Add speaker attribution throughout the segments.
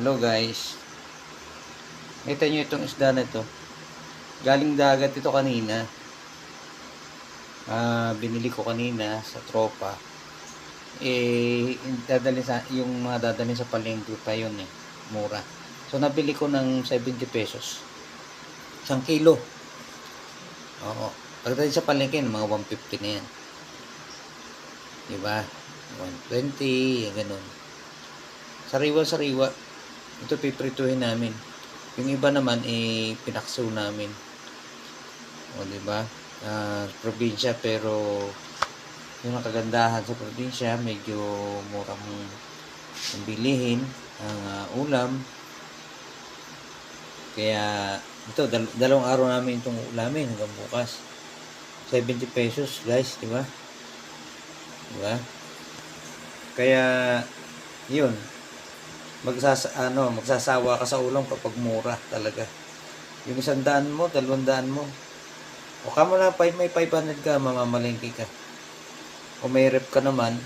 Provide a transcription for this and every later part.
Speaker 1: Hello guys. Kita nyo itong isda na ito. Galing dagat ito kanina. Binili ko kanina sa tropa. Yung mga dadalhin sa palengke pa yun eh. Mura. So nabili ko ng 70 pesos. 1 kilo. Oo. Pagdating sa palengke, mga 150 na yan. Diba? 120, ganun. Sariwa-sariwa. Ito piprituhin namin. Yung iba naman pinaksaw namin. O di ba? Probinsya pero yung kagandahan sa probinsya medyo murang bilihin ang ulam. Kaya ito dalawang araw namin itong ulamin hanggang bukas. 70 pesos guys, di ba? Di ba? Kaya yun, magsasawa ka sa ulam kapag mura talaga. Yung 100 mo, 200 mo. O kamo na may 500 ka, mamamalengke ka. O may rep ka naman.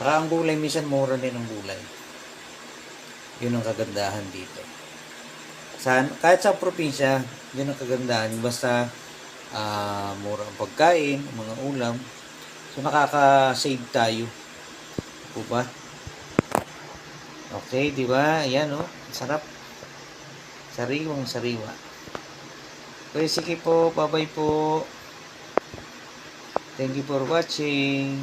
Speaker 1: Saka ang gulay, minsan mura din ang gulay. Yun ang kagandahan dito. Kahit sa probinsya, yun ang kagandahan. Basta mura ang pagkain, mga ulam. So nakaka-save tayo. O ba? Okay, di ba? Ayan, oh. Sarap. Sariwang sariwa. Okay, sige po. Bye-bye po. Thank you for watching.